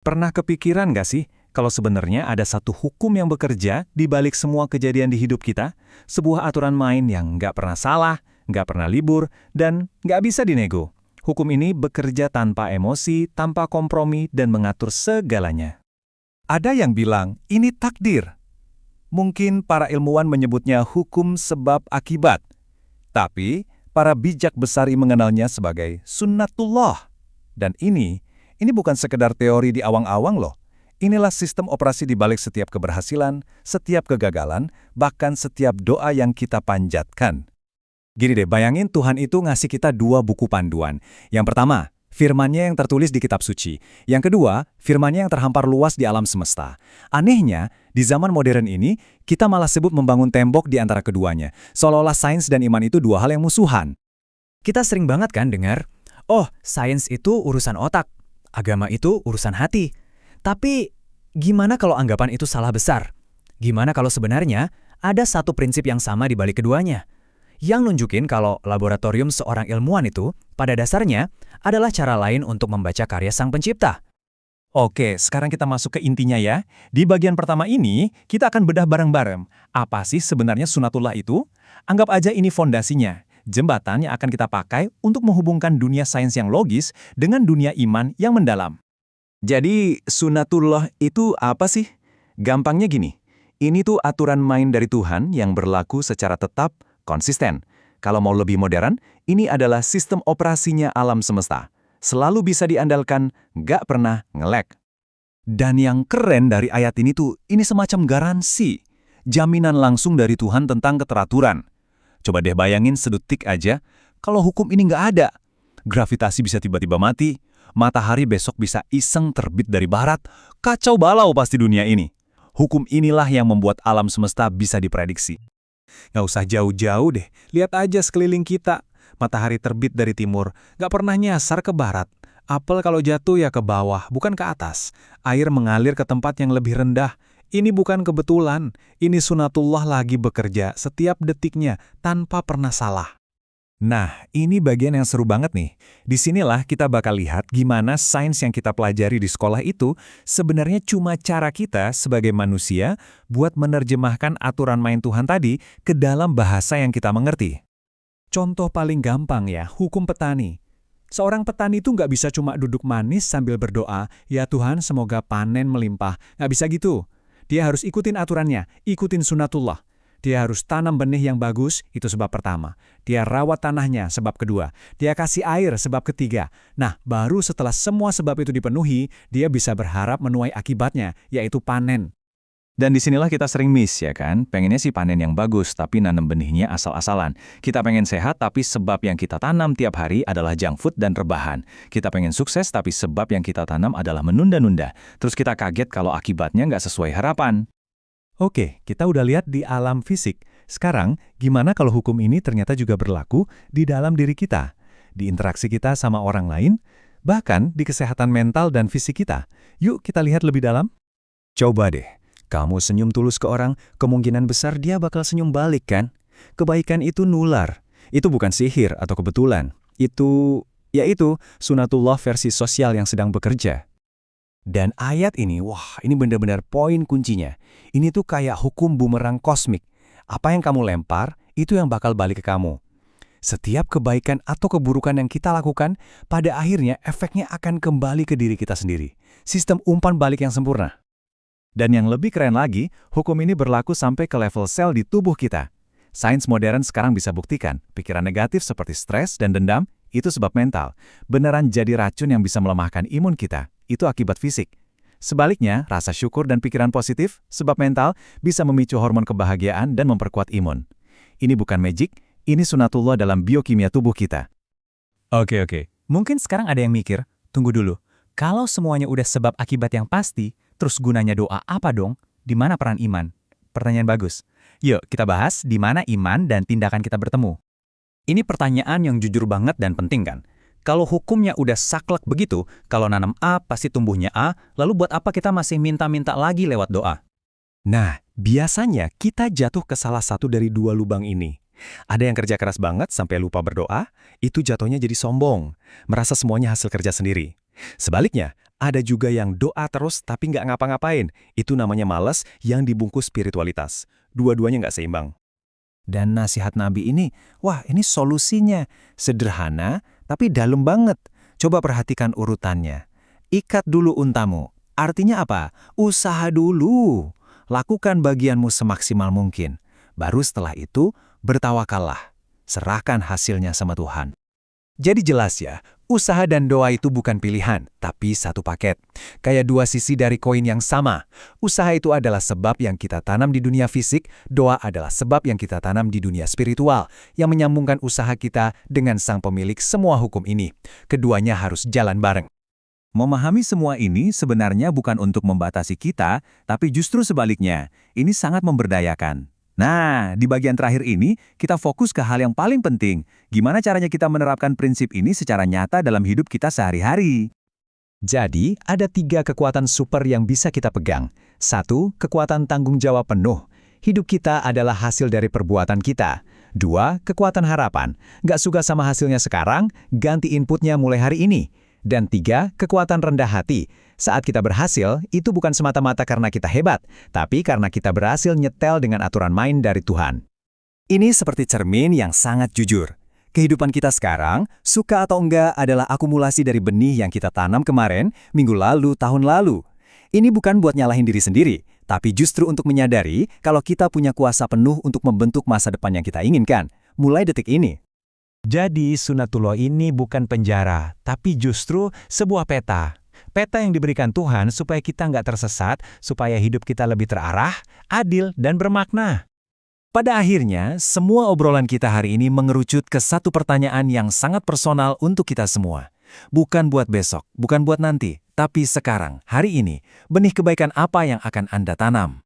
Pernah kepikiran nggak sih, kalau sebenarnya ada satu hukum yang bekerja di balik semua kejadian di hidup kita? Sebuah aturan main yang nggak pernah salah, nggak pernah libur, dan nggak bisa dinego. Hukum ini bekerja tanpa emosi, tanpa kompromi, dan mengatur segalanya. Ada yang bilang, ini takdir. Mungkin para ilmuwan menyebutnya hukum sebab akibat. Tapi, para bijak besari mengenalnya sebagai sunnatullah. Dan ini bukan sekedar teori di awang-awang loh. Inilah sistem operasi di balik setiap keberhasilan, setiap kegagalan, bahkan setiap doa yang kita panjatkan. Gini deh, bayangin Tuhan itu ngasih kita dua buku panduan. Yang pertama, firman-Nya yang tertulis di kitab suci. Yang kedua, firman-Nya yang terhampar luas di alam semesta. Anehnya, di zaman modern ini, kita malah sebut membangun tembok di antara keduanya. Seolah-olah sains dan iman itu dua hal yang musuhan. Kita sering banget kan dengar, oh, sains itu urusan otak, agama itu urusan hati. Tapi, gimana kalau anggapan itu salah besar? Gimana kalau sebenarnya ada satu prinsip yang sama di balik keduanya? Yang nunjukin kalau laboratorium seorang ilmuwan itu, pada dasarnya, adalah cara lain untuk membaca karya Sang Pencipta. Oke, sekarang kita masuk ke intinya ya. Di bagian pertama ini, kita akan bedah bareng-bareng. Apa sih sebenarnya sunatullah itu? Anggap aja ini fondasinya. Jembatan yang akan kita pakai untuk menghubungkan dunia sains yang logis dengan dunia iman yang mendalam. Jadi, sunatullah itu apa sih? Gampangnya gini, ini tuh aturan main dari Tuhan yang berlaku secara tetap, konsisten. Kalau mau lebih modern, ini adalah sistem operasinya alam semesta. Selalu bisa diandalkan, nggak pernah nge-lag. Dan yang keren dari ayat ini tuh, ini semacam garansi. Jaminan langsung dari Tuhan tentang keteraturan. Coba deh bayangin sedetik aja, kalau hukum ini nggak ada. Gravitasi bisa tiba-tiba mati, matahari besok bisa iseng terbit dari barat, kacau balau pasti dunia ini. Hukum inilah yang membuat alam semesta bisa diprediksi. Nggak usah jauh-jauh deh, lihat aja sekeliling kita. Matahari terbit dari timur, nggak pernah nyasar ke barat. Apel kalau jatuh ya ke bawah, bukan ke atas. Air mengalir ke tempat yang lebih rendah. Ini bukan kebetulan, ini sunatullah lagi bekerja setiap detiknya tanpa pernah salah. Nah, ini bagian yang seru banget nih. Disinilah kita bakal lihat gimana sains yang kita pelajari di sekolah itu sebenarnya cuma cara kita sebagai manusia buat menerjemahkan aturan main Tuhan tadi ke dalam bahasa yang kita mengerti. Contoh paling gampang ya, hukum petani. Seorang petani itu nggak bisa cuma duduk manis sambil berdoa, ya Tuhan semoga panen melimpah. Nggak bisa gitu. Dia harus ikutin aturannya, ikutin sunatullah. Dia harus tanam benih yang bagus, itu sebab pertama. Dia rawat tanahnya, sebab kedua. Dia kasih air, sebab ketiga. Nah, baru setelah semua sebab itu dipenuhi, dia bisa berharap menuai akibatnya, yaitu panen. Dan disinilah kita sering miss, ya kan? Pengennya sih panen yang bagus, tapi nanam benihnya asal-asalan. Kita pengen sehat, tapi sebab yang kita tanam tiap hari adalah junk food dan rebahan. Kita pengen sukses, tapi sebab yang kita tanam adalah menunda-nunda. Terus kita kaget kalau akibatnya nggak sesuai harapan. Oke, kita udah lihat di alam fisik. Sekarang, gimana kalau hukum ini ternyata juga berlaku di dalam diri kita, di interaksi kita sama orang lain, bahkan di kesehatan mental dan fisik kita? Yuk kita lihat lebih dalam. Coba deh, kamu senyum tulus ke orang, kemungkinan besar dia bakal senyum balik kan? Kebaikan itu nular. Itu bukan sihir atau kebetulan. Itu sunatullah versi sosial yang sedang bekerja. Dan ayat ini, wah ini benar-benar poin kuncinya. Ini tuh kayak hukum bumerang kosmik. Apa yang kamu lempar, itu yang bakal balik ke kamu. Setiap kebaikan atau keburukan yang kita lakukan, pada akhirnya efeknya akan kembali ke diri kita sendiri. Sistem umpan balik yang sempurna. Dan yang lebih keren lagi, hukum ini berlaku sampai ke level sel di tubuh kita. Sains modern sekarang bisa buktikan, pikiran negatif seperti stres dan dendam, itu sebab mental. Beneran jadi racun yang bisa melemahkan imun kita. Itu akibat fisik. Sebaliknya, rasa syukur dan pikiran positif, sebab mental, bisa memicu hormon kebahagiaan dan memperkuat imun. Ini bukan magic, ini sunatullah dalam biokimia tubuh kita. Oke. Mungkin sekarang ada yang mikir, tunggu dulu. Kalau semuanya udah sebab akibat yang pasti, terus gunanya doa apa dong? Di mana peran iman? Pertanyaan bagus. Yuk, kita bahas di mana iman dan tindakan kita bertemu. Ini pertanyaan yang jujur banget dan penting kan? Kalau hukumnya udah saklek begitu, kalau nanam A pasti tumbuhnya A, lalu buat apa kita masih minta-minta lagi lewat doa? Nah, biasanya kita jatuh ke salah satu dari dua lubang ini. Ada yang kerja keras banget sampai lupa berdoa, itu jatuhnya jadi sombong, merasa semuanya hasil kerja sendiri. Sebaliknya, Ada juga yang doa terus tapi nggak ngapa-ngapain. Itu namanya malas yang dibungkus spiritualitas. Dua-duanya nggak seimbang. Dan nasihat Nabi ini, wah ini solusinya. Sederhana, tapi dalam banget. Coba perhatikan urutannya. Ikat dulu untamu. Artinya apa? Usaha dulu. Lakukan bagianmu semaksimal mungkin. Baru setelah itu, bertawakallah. Serahkan hasilnya sama Tuhan. Jadi jelas ya, usaha dan doa itu bukan pilihan, tapi satu paket. Kayak dua sisi dari koin yang sama. Usaha itu adalah sebab yang kita tanam di dunia fisik, doa adalah sebab yang kita tanam di dunia spiritual, yang menyambungkan usaha kita dengan sang pemilik semua hukum ini. Keduanya harus jalan bareng. Memahami semua ini sebenarnya bukan untuk membatasi kita, tapi justru sebaliknya, ini sangat memberdayakan. Nah, di bagian terakhir ini, kita fokus ke hal yang paling penting. Gimana caranya kita menerapkan prinsip ini secara nyata dalam hidup kita sehari-hari? Jadi, ada 3 kekuatan super yang bisa kita pegang. 1. Kekuatan tanggung jawab penuh. Hidup kita adalah hasil dari perbuatan kita. 2. Kekuatan harapan. Nggak suka sama hasilnya sekarang, ganti inputnya mulai hari ini. Dan 3. Kekuatan rendah hati. Saat kita berhasil, itu bukan semata-mata karena kita hebat, tapi karena kita berhasil nyetel dengan aturan main dari Tuhan. Ini seperti cermin yang sangat jujur. Kehidupan kita sekarang, suka atau enggak, adalah akumulasi dari benih yang kita tanam kemarin, minggu lalu, tahun lalu. Ini bukan buat nyalahin diri sendiri, tapi justru untuk menyadari kalau kita punya kuasa penuh untuk membentuk masa depan yang kita inginkan, mulai detik ini. Jadi, sunatullah ini bukan penjara, tapi justru sebuah peta. Peta yang diberikan Tuhan supaya kita nggak tersesat, supaya hidup kita lebih terarah, adil, dan bermakna. Pada akhirnya, semua obrolan kita hari ini mengerucut ke satu pertanyaan yang sangat personal untuk kita semua. Bukan buat besok, bukan buat nanti, tapi sekarang, hari ini, benih kebaikan apa yang akan Anda tanam?